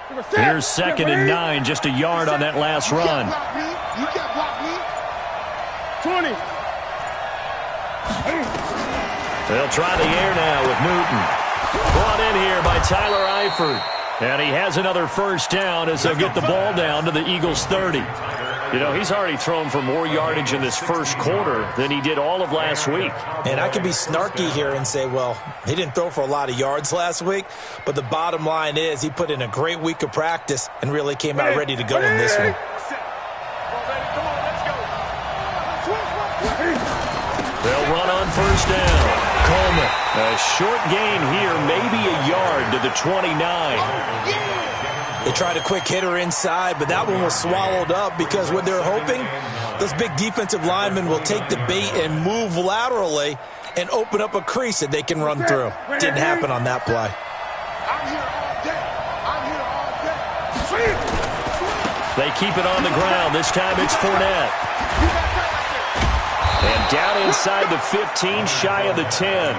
Here's 2nd and 9, just a yard on that last run. You can't block me. 20. They'll try the air now with Newton. Brought in here by Tyler Eifert. And he has another first down as they'll get the ball down to the Eagles' 30. You know, he's already thrown for more yardage in this first quarter than he did all of last week. And I could be snarky here and say, well, he didn't throw for a lot of yards last week, but the bottom line is he put in a great week of practice and really came out ready to go in this one. They'll run on first down. Coleman, a short gain here, maybe a yard to the 29. They tried a quick hitter inside, but that one was swallowed up because what they're hoping, those big defensive linemen will take the bait and move laterally and open up a crease that they can run through. Didn't happen on that play. They keep it on the ground. This time it's Fournette. And down inside the 15, shy of the 10.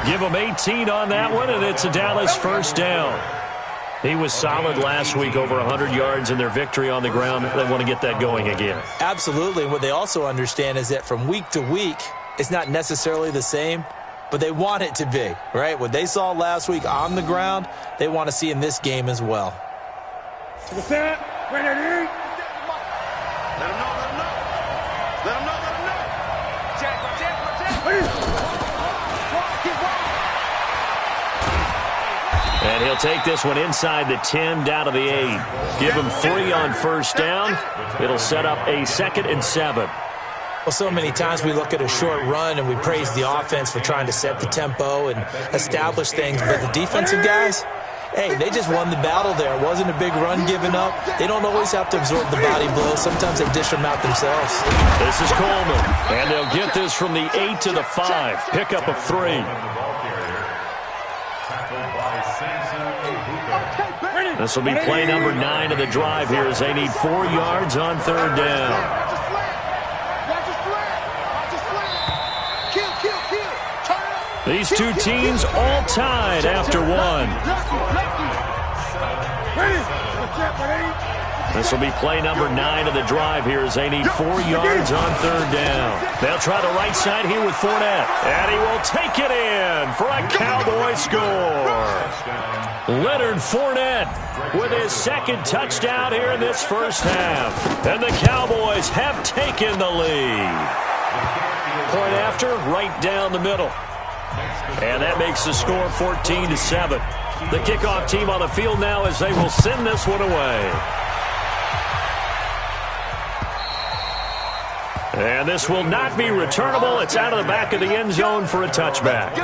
Give them 18 on that one, and it's a Dallas first down. He was solid last week, over 100 yards in their victory on the ground. They want to get that going again. Absolutely. And what they also understand is that from week to week, it's not necessarily the same, but they want it to be, right? What they saw last week on the ground, they want to see in this game as well. And he'll take this one inside the 10, down to the 8. Give him 3 on first down. It'll set up a 2nd and 7. Well, so many times we look at a short run and we praise the offense for trying to set the tempo and establish things, but the defensive guys, hey, they just won the battle there. It wasn't a big run given up. They don't always have to absorb the body blows. Sometimes they dish them out themselves. This is Coleman, and they'll get this from the 8 to the 5. Pickup of 3. This will be play number 9 of the drive here as they need 4 yards on 3rd down. These two teams all tied after 1. This will be play number 9 of the drive here as they need 4 yards on 3rd down. They'll try the right side here with Fournette. And he will take it in for a Cowboy score. Leonard Fournette with his 2nd touchdown here in this first half. And the Cowboys have taken the lead. Point after, right down the middle. And that makes the score 14-7. The kickoff team on the field now as they will send this one away. And this will not be returnable. It's out of the back of the end zone for a touchback.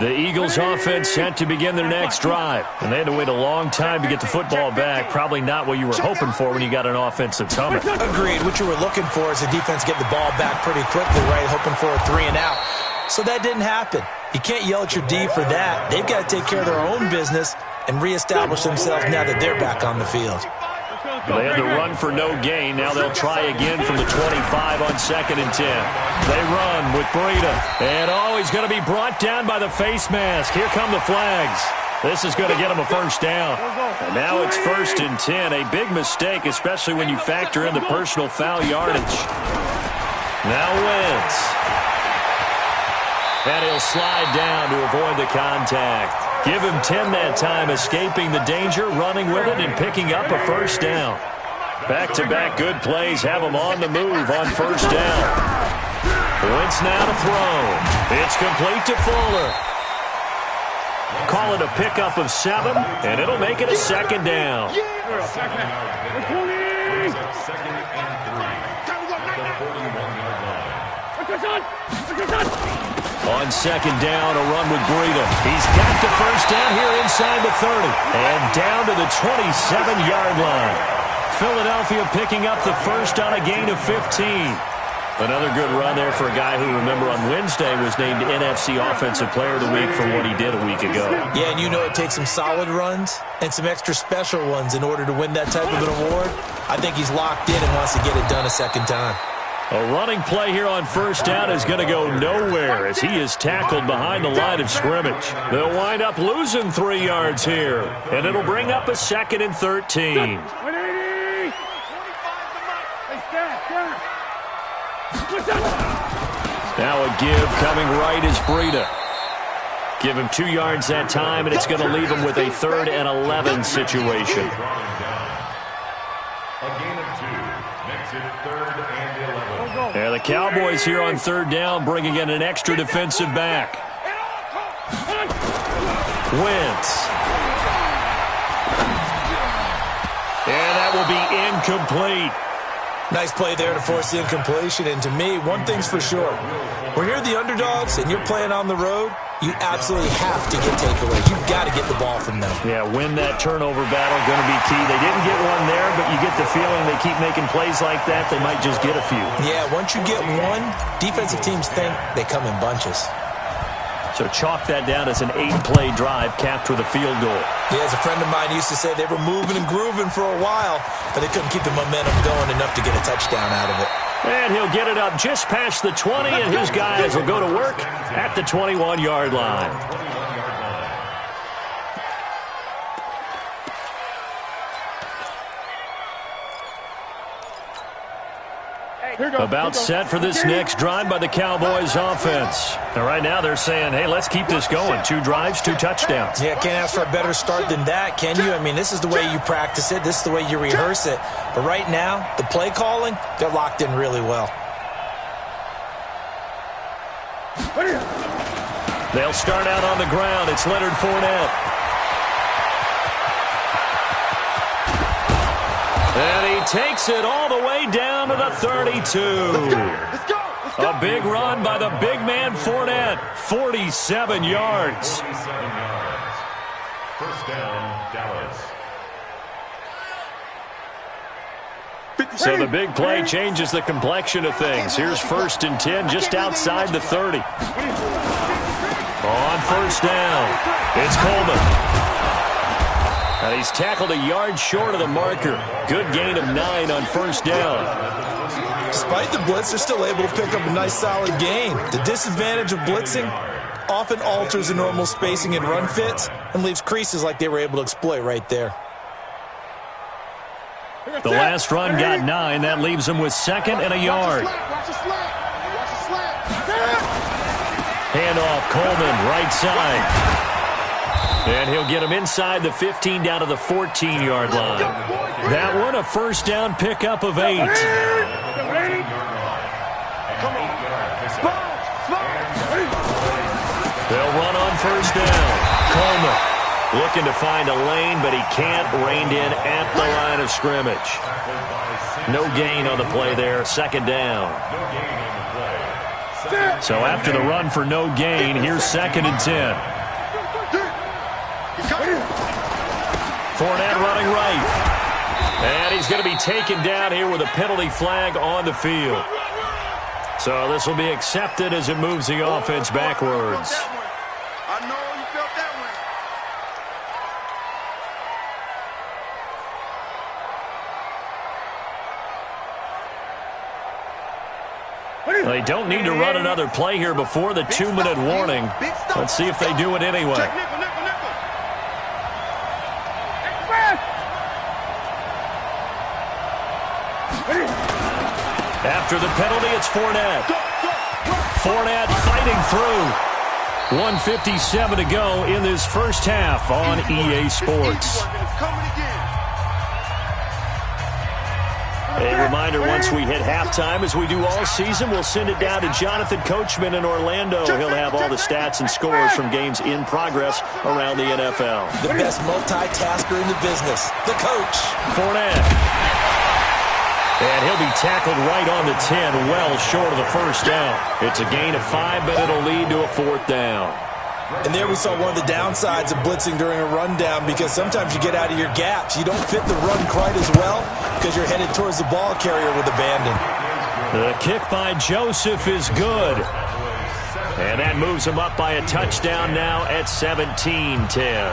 The Eagles offense set to begin their next drive. And they had to wait a long time to get the football back. Probably not what you were hoping for when you got an offense that's humming. Agreed. What you were looking for is the defense get the ball back pretty quickly, right? Hoping for a 3 and out. So that didn't happen. You can't yell at your D for that. They've got to take care of their own business and reestablish themselves now that they're back on the field. They had to run for no gain. Now they'll try again from the 25 on 2nd and 10. They run with Breida. And he's going to be brought down by the face mask. Here come the flags. This is going to get him a first down. And now it's 1st and 10. A big mistake, especially when you factor in the personal foul yardage. Now Wentz. And he'll slide down to avoid the contact. Give him 10 that time, escaping the danger, running with it, and picking up a first down. Back-to-back good plays have him on the move on first down. Wentz now to throw. It's complete to Fuller. Call it a pickup of 7, and it'll make it a 2nd down. On 2nd down, a run with Breida. He's got the first down here inside the 30. And down to the 27-yard line. Philadelphia picking up the first on a gain of 15. Another good run there for a guy who, remember, on Wednesday was named NFC Offensive Player of the Week for what he did a week ago. Yeah, and you know it takes some solid runs and some extra special ones in order to win that type of an award. I think he's locked in and wants to get it done a second time. A running play here on first down is going to go nowhere as he is tackled behind the line of scrimmage. They'll wind up losing 3 yards here, and it'll bring up a 2nd and 13. Now a give coming right is Breida. Give him 2 yards that time, and it's going to leave him with a 3rd and 11 situation. Yeah, the Cowboys here on 3rd down, bringing in an extra defensive back. Wentz. And that will be incomplete. Nice play there to force the incompletion. And to me, one thing's for sure. When you're the underdogs and you're playing on the road, you absolutely have to get takeaways. You've got to get the ball from them. Yeah, win that turnover battle, going to be key. They didn't get one there, but you get the feeling they keep making plays like that, they might just get a few. Yeah, once you get one, defensive teams think they come in bunches. So chalk that down as an 8-play drive capped with a field goal. Yeah, as a friend of mine used to say, they were moving and grooving for a while, but they couldn't keep the momentum going enough to get a touchdown out of it. And he'll get it up just past the 20, and his guys will go to work at the 21-yard line. About set for this next drive by the Cowboys offense. And right now they're saying, hey, let's keep this going. 2 drives, 2 touchdowns. Yeah, can't ask for a better start than that, can you? I mean, this is the way you practice it. This is the way you rehearse it. But right now, the play calling, they're locked in really well. They'll start out on the ground. It's Leonard Fournette. And he takes it all the way down to the 32. A big run by the big man Fournette. 47 yards. First down, Dallas. So the big play changes the complexion of things. Here's 1st and 10 just outside the 30. On first down, it's Coleman. And he's tackled a yard short of the marker. Good gain of 9 on first down. Despite the blitz, they're still able to pick up a nice solid gain. The disadvantage of blitzing often alters the normal spacing and run fits and leaves creases like they were able to exploit right there. The last run got 9. That leaves him with 2nd and a yard. Handoff, Coleman, right side. And he'll get him inside the 15 down to the 14-yard line. That one, a first down pickup of 8. They'll run on first down. Coleman looking to find a lane, but he can't. Reined in at the line of scrimmage. No gain on the play there. 2nd down. So after the run for no gain, here's 2nd and 10. Fournette running right. And he's going to be taken down here with a penalty flag on the field. So this will be accepted as it moves the offense backwards. I know you felt that one. They don't need to run another play here before the 2-minute warning. Let's see if they do it anyway. After the penalty, it's Fournette. Fournette fighting through. 1:57 to go in this first half on EA Sports. A reminder, once we hit halftime, as we do all season, we'll send it down to Jonathan Coachman in Orlando. He'll have all the stats and scores from games in progress around the NFL. The best multitasker in the business, the coach. Fournette. And he'll be tackled right on the 10, well short of the first down. It's a gain of 5, but it'll lead to a 4th down. And there we saw one of the downsides of blitzing during a rundown, because sometimes you get out of your gaps. You don't fit the run quite as well because you're headed towards the ball carrier with abandon. The kick by Joseph is good. And that moves him up by a touchdown now at 17-10.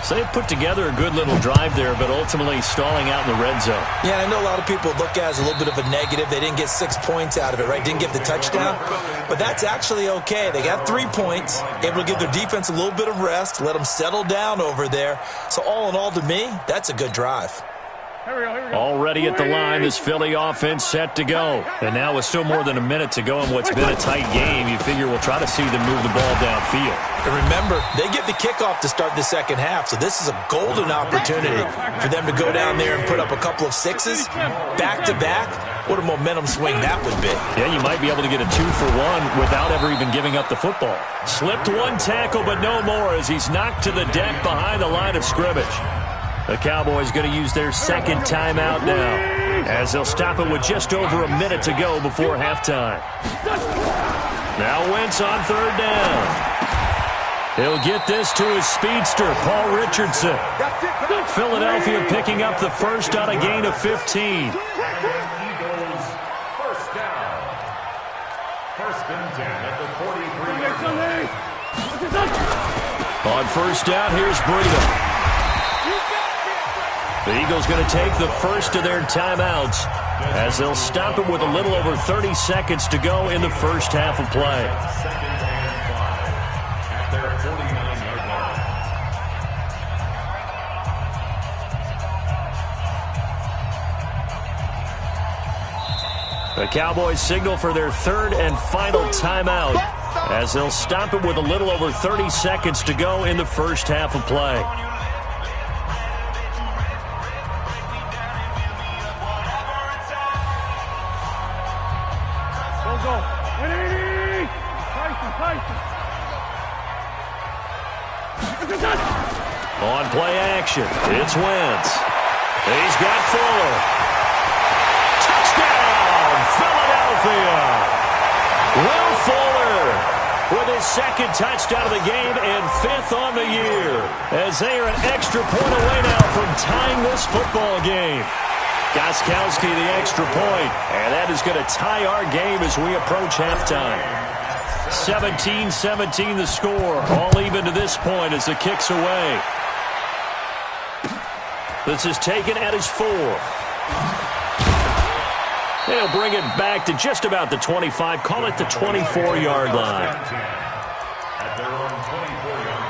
So they put together a good little drive there, but ultimately stalling out in the red zone. Yeah, I know a lot of people look at it as a little bit of a negative. They didn't get 6 points out of it, right? Didn't get the touchdown. But that's actually okay. They got 3 points, able to give their defense a little bit of rest, let them settle down over there. So all in all, to me, that's a good drive. Already at the line, this Philly offense set to go. And now with still more than a minute to go in what's been a tight game, you figure we'll try to see them move the ball downfield. And remember, they get the kickoff to start the second half, so this is a golden opportunity for them to go down there and put up a couple of sixes back-to-back. What a momentum swing that would be. Yeah, you might be able to get a 2-for-1 without ever even giving up the football. Slipped one tackle, but no more as he's knocked to the deck behind the line of scrimmage. The Cowboys going to use their second timeout now, as they'll stop it with just over a minute to go before halftime. Now Wentz on third down. He'll get this to his speedster, Paul Richardson. Philadelphia picking up the first on a gain of 15. First down. First and 10 at the 43. On first down, here's Breida. The Eagles going to take the first of their timeouts as they'll stop it with a little over 30 seconds to go in the first half of play. At their 49-yard line. The Cowboys signal for their third and final timeout as they'll stop it with a little over 30 seconds to go in the first half of play. On play action, it's Wentz. He's got Fuller. Touchdown, Philadelphia! Will Fuller with his second touchdown of the game and 5th on the year, as they are an extra point away now from tying this football game. Gostkowski the extra point, and that is going to tie our game as we approach halftime. 17-17 the score, all even to this point as the kick's away. This is taken at his 4. They'll bring it back to just about the 25, call it the 24-yard line. At their own 24-yard line.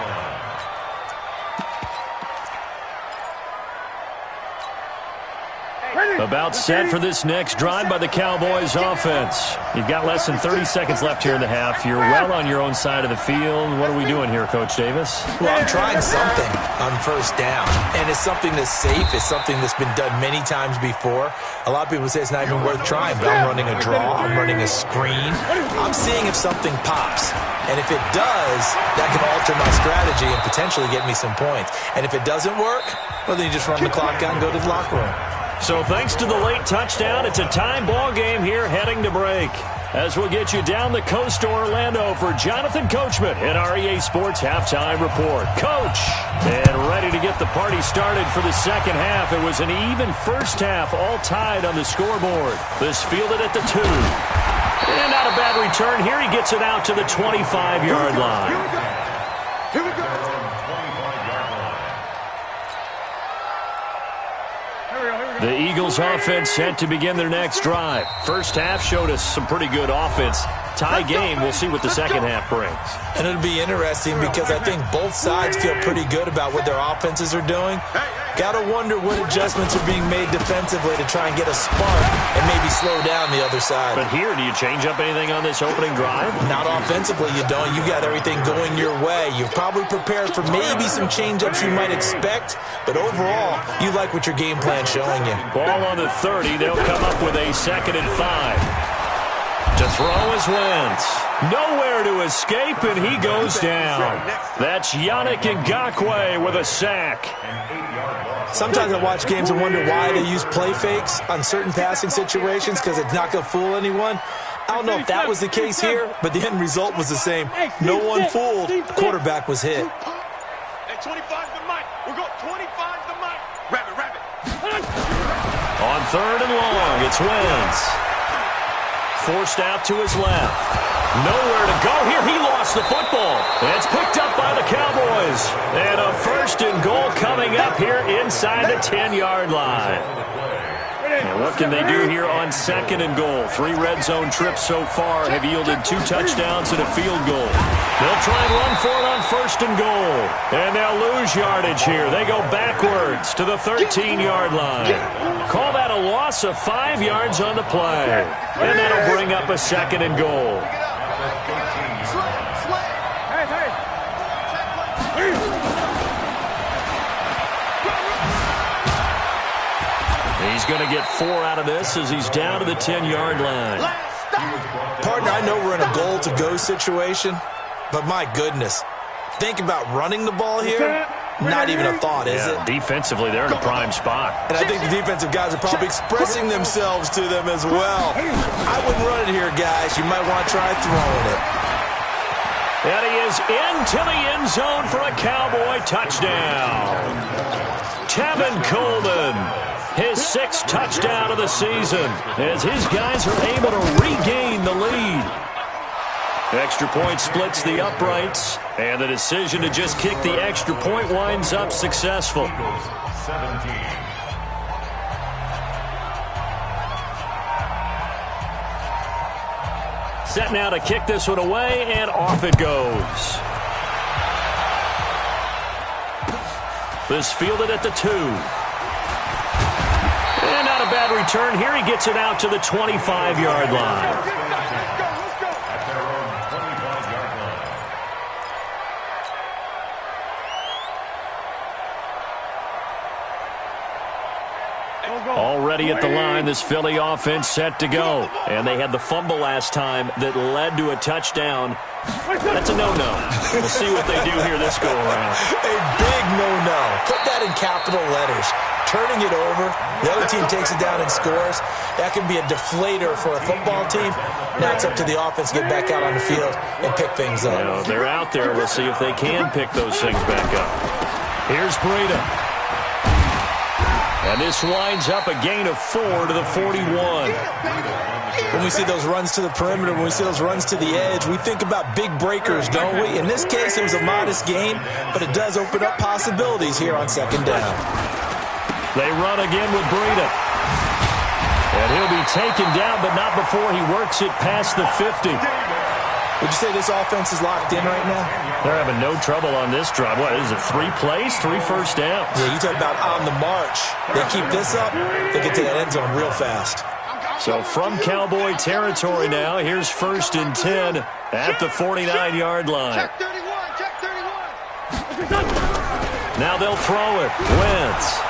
About set for this next drive by the Cowboys offense. You've got less than 30 seconds left here in the half. You're well on your own side of the field. What are we doing here, Coach Davis? Well, I'm trying something on first down, and it's something that's safe. It's something that's been done many times before. A lot of people say it's not even worth trying, but I'm running a draw. I'm running a screen. I'm seeing if something pops. And if it does, that can alter my strategy and potentially get me some points. And if it doesn't work, well, then you just run the clock out and go to the locker room. So thanks to the late touchdown, it's a time ball game here heading to break. As we'll get you down the coast to Orlando for Jonathan Coachman in our EA Sports Halftime Report. Coach, and ready to get the party started for the second half. It was an even first half, all tied on the scoreboard. This fielded at the 2. And not a bad return here. He gets it out to the 25-yard line. Here we go. The Eagles offense set to begin their next drive. First half showed us some pretty good offense. Tie game, we'll see what the second half brings. And it'll be interesting because I think both sides feel pretty good about what their offenses are doing. Got to wonder what adjustments are being made defensively to try and get a spark and maybe slow down the other side. But here, do you change up anything on this opening drive? Not offensively, you don't. You got everything going your way. You've probably prepared for maybe some change-ups you might expect, but overall, you like what your game plan's showing you. Ball on the 30. They'll come up with a 2nd and 5. To throw is Wentz. Nowhere to escape, and he goes down. That's Yannick Ngakoue with a sack. Sometimes I watch games and wonder why they use play fakes on certain passing situations because it's not going to fool anyone. I don't know if that was the case here, but the end result was the same. No one fooled. The quarterback was hit. Hey, 25's the mic. We're going 25's the mic. Rabbit. On 3rd and long, it's Wentz. Forced out to his left. Nowhere to go here. He lost the football. It's picked up by the Cowboys. And a 1st and goal coming up here inside the 10-yard line. And what can they do here on 2nd and goal? 3 red zone trips so far have yielded 2 touchdowns and a field goal. They'll try and run for it on 1st and goal. And they'll lose yardage here. They go backwards to the 13-yard line. Call that a loss of 5 yards on the play. And that'll bring up a 2nd and goal. He's going to get 4 out of this as he's down to the 10-yard line. Partner, I know we're in a goal-to-go situation, but my goodness, think about running the ball here. Not even a thought, is it? Defensively, they're in a prime spot. And I think the defensive guys are probably expressing themselves to them as well. I wouldn't run it here, guys. You might want to try throwing it. And he is into the end zone for a Cowboy touchdown. Tevin Coleman, his 6th touchdown of the season, as his guys are able to regain the lead. Extra point splits the uprights, and the decision to just kick the extra point winds up successful. 17. Set now to kick this one away, and off it goes. This fielded at the 2. And not a bad return here. He gets it out to the 25-yard line. Already at the line, this Philly offense set to go. And they had the fumble last time that led to a touchdown. That's a no-no. We'll see what they do here this go-around. A big no-no. Put that in capital letters. Turning it over, the other team takes it down and scores. That can be a deflator for a football team. Now it's up to the offense to get back out on the field and pick things up. You know, they're out there. We'll see if they can pick those things back up. Here's Breida. And this winds up a gain of 4 to the 41. When we see those runs to the perimeter, when we see those runs to the edge, we think about big breakers, don't we? In this case, it was a modest gain, but it does open up possibilities here on 2nd down. They run again with Breida. And he'll be taken down, but not before he works it past the 50. Would you say this offense is locked in right now? They're having no trouble on this drive. What is it, 3 plays, 3 first downs? Yeah, you talk about on the march. They keep this up, they get to that end zone real fast. So from Cowboy territory now, here's 1st and 10 at the 49-yard line. Check 31, check 31. Now they'll throw it. Wentz.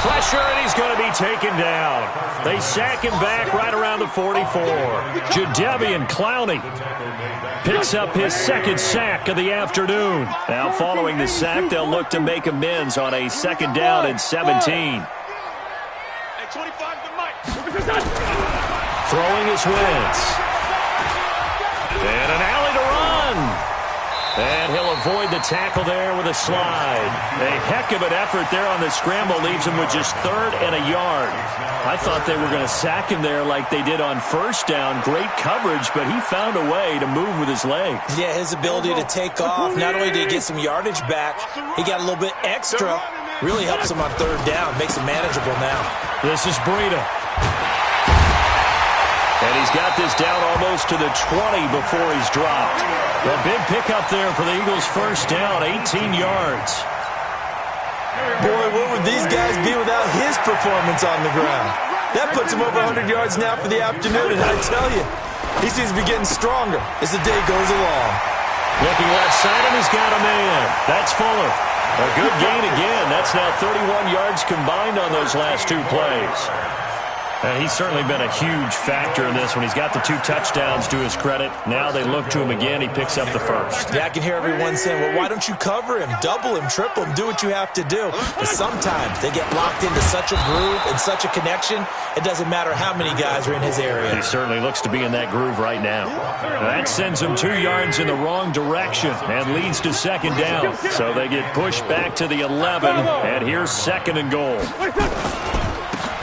Pressure, and he's going to be taken down. They sack him back right around the 44. Jadeveon Clowney picks up his 2nd sack of the afternoon. Now following the sack, they'll look to make amends on a 2nd down and 17. Hey, 25 to Mike. Throwing is Wentz. And an alley to run. And he'll avoid the tackle there with a slide. A heck of an effort there on the scramble. Leaves him with just 3rd and a yard. I thought they were going to sack him there like they did on 1st down. Great coverage, but he found a way to move with his legs. Yeah, his ability to take off. Not only did he get some yardage back, he got a little bit extra. Really helps him on 3rd down. Makes it manageable now. This is Breida. And he's got this down almost to the 20 before he's dropped. A big pickup there for the Eagles' 1st down, 18 yards. Boy, what would these guys be without his performance on the ground? That puts him over 100 yards now for the afternoon, and I tell you, he seems to be getting stronger as the day goes along. Looking left side, and he's got a man. That's Fuller. A good gain again. That's now 31 yards combined on those last 2 plays. He's certainly been a huge factor in this one. He's got the 2 touchdowns to his credit. Now they look to him again. He picks up the 1st. Yeah, I can hear everyone saying, well, why don't you cover him, double him, triple him, do what you have to do. But sometimes they get locked into such a groove and such a connection, it doesn't matter how many guys are in his area. He certainly looks to be in that groove right now. That sends him 2 yards in the wrong direction and leads to 2nd down. So they get pushed back to the 11, and here's 2nd and goal.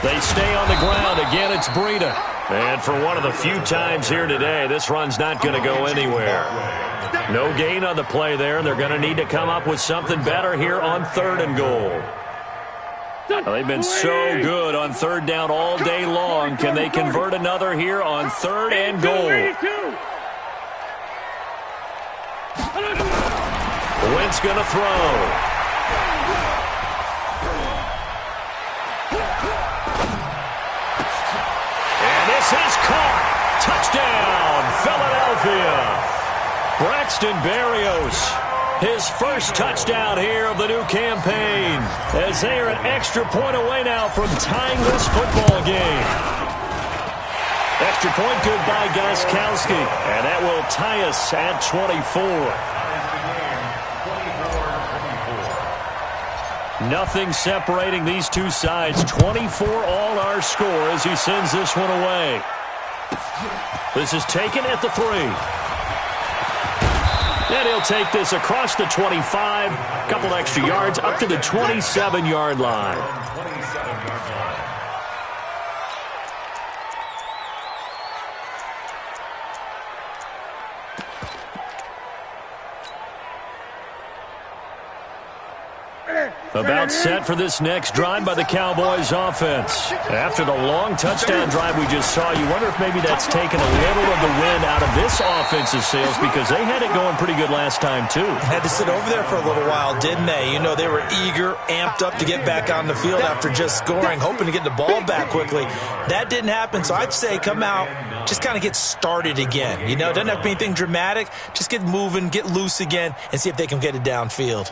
They stay on the ground run. Again, it's Breida. And for one of the few times here today, this run's not going to go anywhere. No gain on the play there. They're going to need to come up with something better here on 3rd and goal. Well, they've been so good on 3rd down all day long. Can they convert another here on 3rd and goal? Wentz going to throw. And this is caught. Touchdown, Philadelphia. Braxton Berrios, his first touchdown here of the new campaign, as they are an extra point away now from tying this football game. Extra point good by Gostkowski, and that will tie us at 24. Nothing separating these two sides. 24 all our score as he sends this one away. This is taken at the 3. And he'll take this across the 25, a couple extra yards up to the 27-yard line. About set for this next drive by the Cowboys offense. After the long touchdown drive we just saw, you wonder if maybe that's taken a little of the wind out of this offensive sails, because they had it going pretty good last time too. Had to sit over there for a little while, didn't they? You know, they were eager, amped up to get back on the field after just scoring, hoping to get the ball back quickly. That didn't happen, so I'd say come out, just kind of get started again. You know, doesn't have to be anything dramatic. Just get moving, get loose again, and see if they can get it downfield.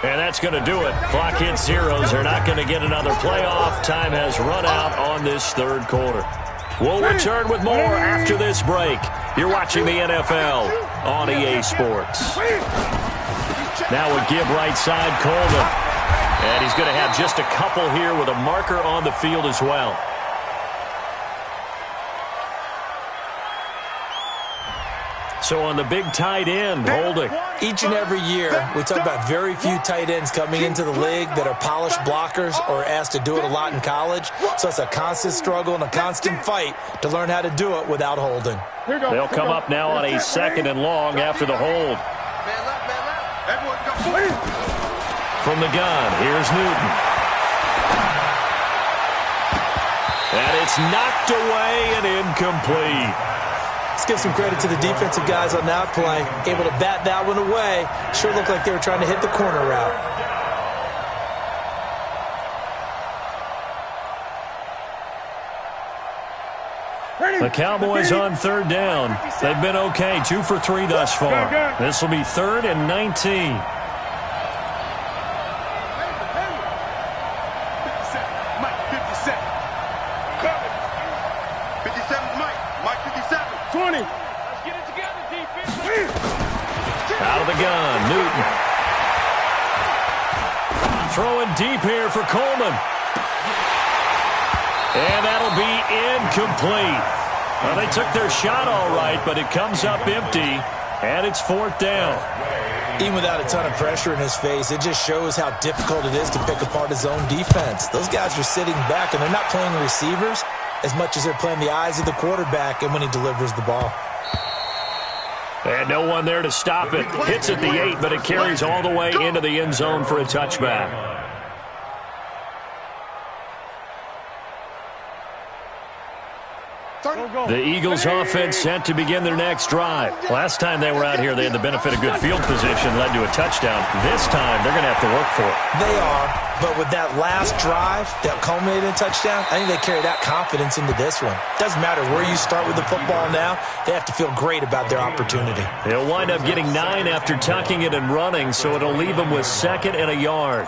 And that's going to do it. Clock hits zeros. They're not going to get another playoff. Time has run out on this 3rd quarter. We'll return with more after this break. You're watching the NFL on EA Sports. Now a give right side, Coleman. And he's going to have just a couple here with a marker on the field as well. So on the big tight end, holding. Each and every year, we talk about very few tight ends coming into the league that are polished blockers or asked to do it a lot in college. So it's a constant struggle and a constant fight to learn how to do it without holding. They'll come up now on a 2nd and long after the hold. From the gun, here's Newton. And it's knocked away and incomplete. Let's give some credit to the defensive guys on that play. Able to bat that one away. Sure looked like they were trying to hit the corner route. The Cowboys on 3rd down. They've been okay, 2 for 3 thus far. This will be 3rd and 19. Out of the gun, Newton. Throwing deep here for Coleman. And that'll be incomplete. Well, they took their shot all right, but it comes up empty, and it's 4th down. Even without a ton of pressure in his face, it just shows how difficult it is to pick apart his own defense. Those guys are sitting back, and they're not playing receivers as much as they're playing the eyes of the quarterback and when he delivers the ball. And no one there to stop it. Hits at the 8, but it carries all the way into the end zone for a touchback. The Eagles offense set to begin their next drive. Last time they were out here, they had the benefit of good field position, led to a touchdown. This time, they're going to have to work for it. They are, but with that last drive that culminated in a touchdown, I think they carry that confidence into this one. Doesn't matter where you start with the football now, they have to feel great about their opportunity. They'll wind up getting 9 after tucking it and running, so it'll leave them with 2nd and a yard.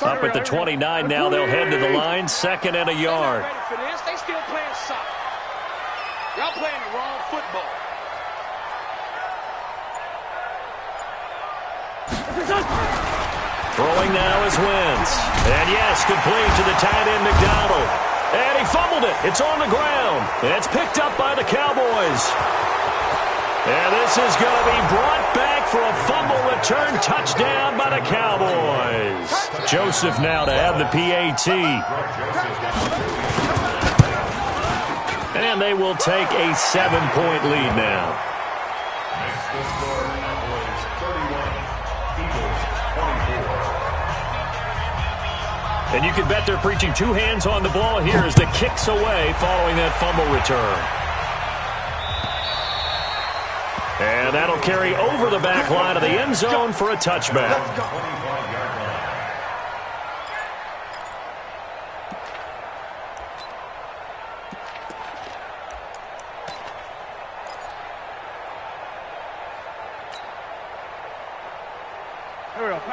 Up at the 29 now, they'll head to the line, 2nd and a yard. They still playing soccer. Y'all playing the wrong football. Throwing now is Wentz. And yes, complete to the tight end McDonald. And he fumbled it. It's on the ground. And it's picked up by the Cowboys. And this is going to be brought back for a fumble return touchdown by the Cowboys. Joseph now to have the PAT. And they will take a 7-point lead now. Makes the score Cowboys 31, Eagles 24. And you can bet they're preaching two hands on the ball here as the kicks away following that fumble return. And that'll carry over the back line of the end zone for a touchback.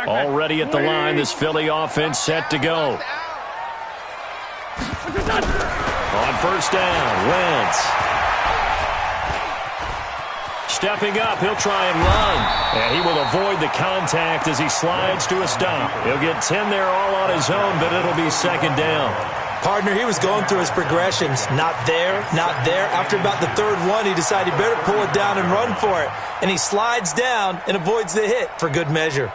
Already at the line, this Philly offense set to go. On first down, Wentz. Stepping up, he'll try and run. And he will avoid the contact as he slides to a stop. He'll get 10 there all on his own, but it'll be second down. Partner, he was going through his progressions. Not there, not there. After about the third one, he decided he better pull it down and run for it. And he slides down and avoids the hit for good measure.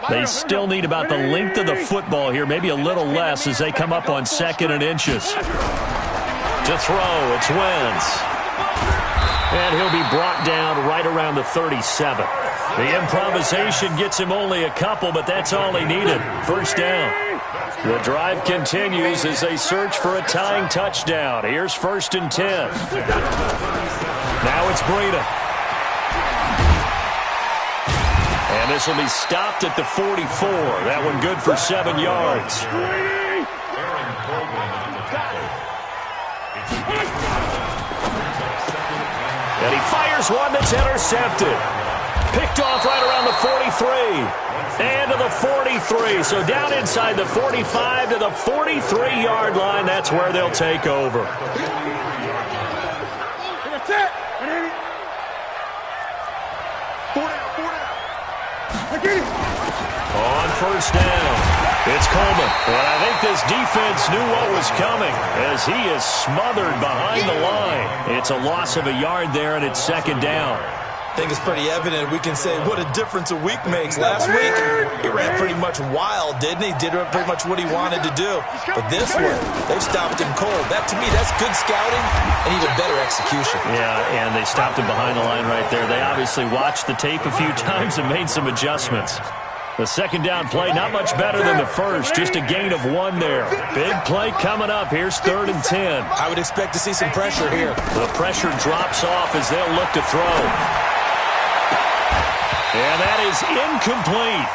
They still need about the length of the football here, maybe a little less as they come up on 2nd and inches. To throw, it's Wentz. And he'll be brought down right around the 37. The improvisation gets him only a couple, but that's all he needed. First down. The drive continues as they search for a tying touchdown. Here's 1st and 10. Now it's Breida. And this will be stopped at the 44. That one good for 7 yards. And he fires one that's intercepted. Picked off right around the 43. And to the 43. So down inside the 45 to the 43-yard line. That's where they'll take over. On first down, it's Coleman. And I think this defense knew what was coming as he is smothered behind the line. It's a loss of a yard there, and it's second down. I think it's pretty evident. We can say what a difference a week makes. Last week, he ran pretty much wild, didn't he? Did pretty much what he wanted to do. But this one, they've stopped him cold. That, to me, that's good scouting and even better execution. Yeah, and they stopped him behind the line right there. They obviously watched the tape a few times and made some adjustments. The second down play, not much better than the first. Just a gain of 1 there. Big play coming up. Here's 3rd and 10. I would expect to see some pressure here. The pressure drops off as they'll look to throw. And that is incomplete.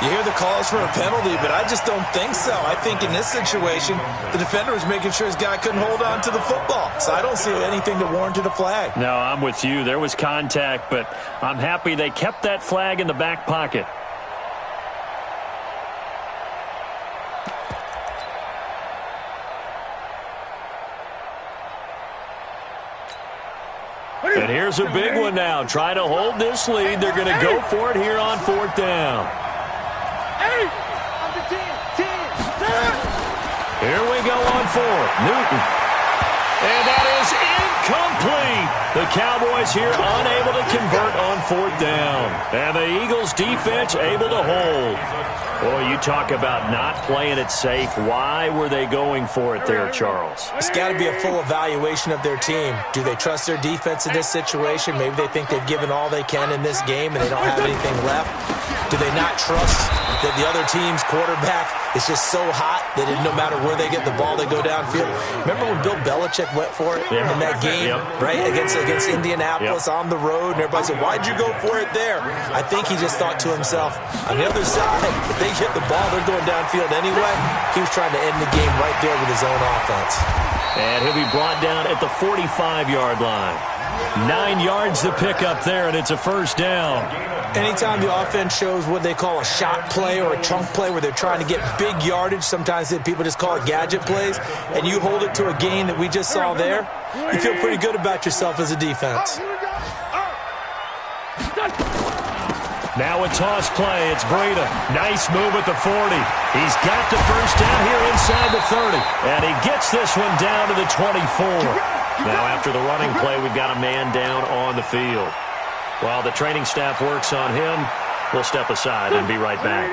You hear the calls for a penalty, but I just don't think so. I think in this situation, the defender was making sure his guy couldn't hold on to the football. So I don't see anything that warranted a flag. No, I'm with you. There was contact, but I'm happy they kept that flag in the back pocket. And here's a big one now. Trying to hold this lead. They're going to go for it here on 4th down. Here we go on 4th. Newton. And that is incomplete. The Cowboys here unable to convert on 4th down. And the Eagles defense able to hold. Boy, you talk about not playing it safe. Why were they going for it there, Charles? It's got to be a full evaluation of their team. Do they trust their defense in this situation? Maybe they think they've given all they can in this game and they don't have anything left. Do they not trust that the other team's quarterback is just so hot that no matter where they get the ball, they go downfield? Remember when Bill Belichick went for it in that game, right, against Indianapolis on the road, and everybody said, why'd you go for it there? I think he just thought to himself, on the other side, if they hit the ball, they're going downfield anyway. He was trying to end the game right there with his own offense. And he'll be brought down at the 45-yard line. 9 yards to pick up there, and it's a first down. Anytime the offense shows what they call a shot play or a chunk play where they're trying to get big yardage, sometimes people just call it gadget plays, and you hold it to a gain that we just saw there, you feel pretty good about yourself as a defense. Now a toss play. It's Breida. Nice move at the 40. He's got the first down here inside the 30. And he gets this one down to the 24. Now after the running play, we've got a man down on the field. While the training staff works on him, we'll step aside and be right back.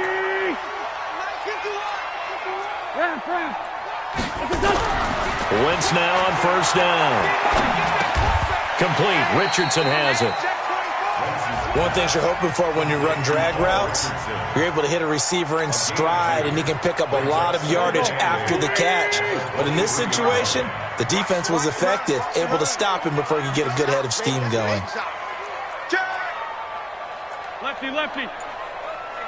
Wentz now on first down. Complete. Richardson has it. One thing you're hoping for when you run drag routes, you're able to hit a receiver in stride, and he can pick up a lot of yardage after the catch. But in this situation, the defense was effective, able to stop him before he could get a good head of steam going. Lefty, lefty.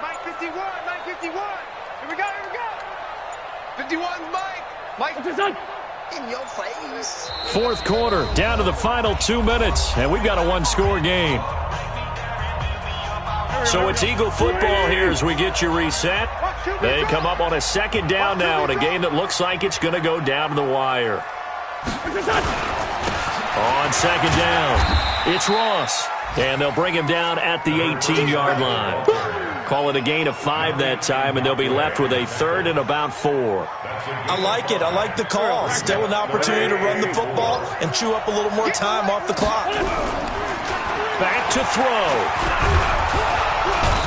Mike 51, Mike 51. Here we go, here we go. 51, Mike. Mike. In your face. Fourth quarter, down to the final 2 minutes, and we've got a one-score game. So it's Eagle football here as we get you reset. They come up on a second down now in a game that looks like it's going to go down to the wire. On second down, it's Ross. And they'll bring him down at the 18-yard line. Call it a gain of 5 that time, and they'll be left with a third and about 4. I like it. I like the call. Still an opportunity to run the football and chew up a little more time off the clock. Back to throw.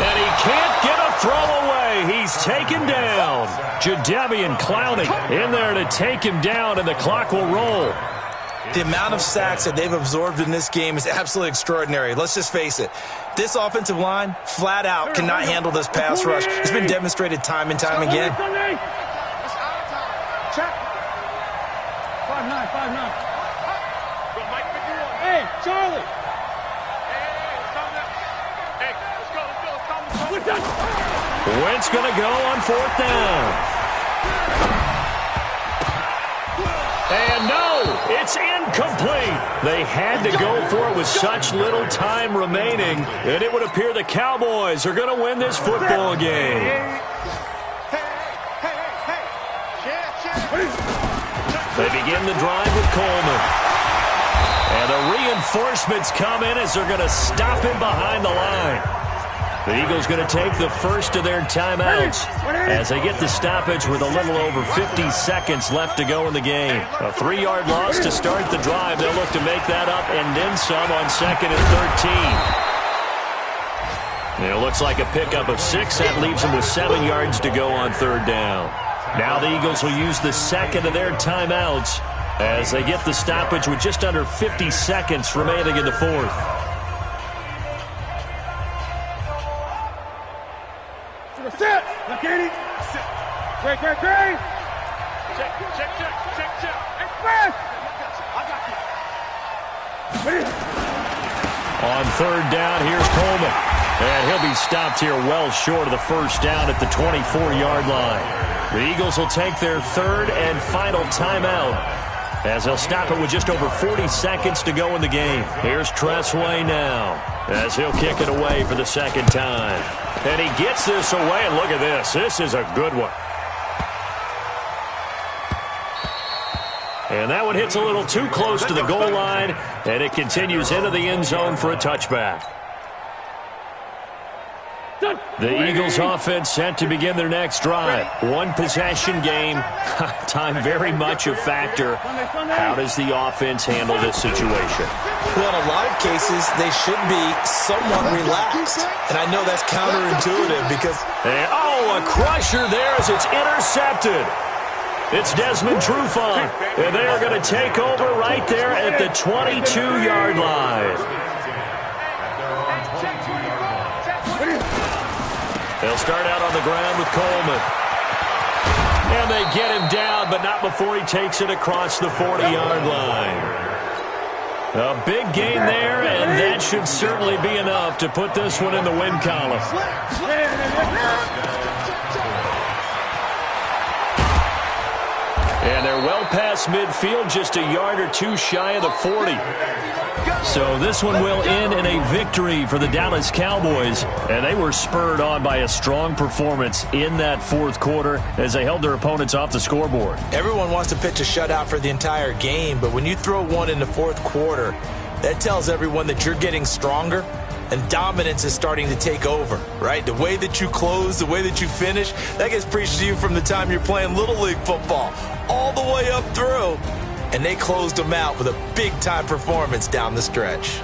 And he can't get a throw away. He's taken down. Jadeveon Clowney in there to take him down, and the clock will roll. The amount of sacks that they've absorbed in this game is absolutely extraordinary. Let's just face it. This offensive line, flat out, cannot handle this pass rush. It's been demonstrated time and time again. 5-9, 5-9. Hey, Charlie. Wentz going to go on fourth down. And no, it's incomplete. They had to go for it with such little time remaining, and it would appear the Cowboys are going to win this football game. They begin the drive with Coleman. And the reinforcements come in as they're going to stop him behind the line. The Eagles going to take the first of their timeouts as they get the stoppage with a little over 50 seconds left to go in the game. A 3-yard loss to start the drive. They'll look to make that up and then some on second and 13. And it looks like a pickup of 6. That leaves them with 7 yards to go on third down. Now the Eagles will use the second of their timeouts as they get the stoppage with just under 50 seconds remaining in the fourth. Sit! Look, Great! Check. Express! On third down, here's Coleman. And he'll be stopped here well short of the first down at the 24-yard line. The Eagles will take their third and final timeout as they'll stop it with just over 40 seconds to go in the game. Here's Tressway now as he'll kick it away for the second time. And he gets this away, and look at this. This is a good one. And that one hits a little too close to the goal line, and it continues into the end zone for a touchback. The Eagles offense set to begin their next drive. One possession game. Time very much a factor. How does the offense handle this situation? Well, in a lot of cases, they should be somewhat relaxed. And I know that's counterintuitive because... a crusher there as it's intercepted. It's Desmond Trufant. And they are going to take over right there at the 22-yard line. They'll start out on the ground with Coleman. And they get him down, but not before he takes it across the 40-yard line. A big gain there, and that should certainly be enough to put this one in the win column. And they're well past midfield, just a yard or two shy of the 40. So this one will end in a victory for the Dallas Cowboys, and they were spurred on by a strong performance in that fourth quarter as they held their opponents off the scoreboard. Everyone wants to pitch a shutout for the entire game, but when you throw one in the fourth quarter, that tells everyone that you're getting stronger and dominance is starting to take over, right? The way that you close, the way that you finish, that gets preached to you from the time you're playing Little League football all the way up through. And they closed them out with a big-time performance down the stretch.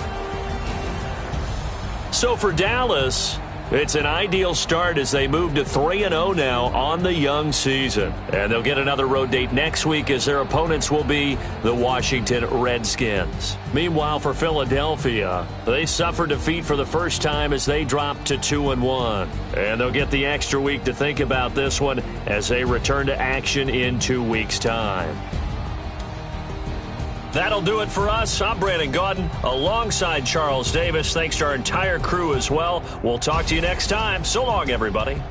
So for Dallas, it's an ideal start as they move to 3-0 now on the young season. And they'll get another road date next week as their opponents will be the Washington Redskins. Meanwhile, for Philadelphia, they suffered defeat for the first time as they dropped to 2-1. And they'll get the extra week to think about this one as they return to action in 2 weeks' time. That'll do it for us. I'm Brandon Gaudin alongside Charles Davis. Thanks to our entire crew as well. We'll talk to you next time. So long, everybody.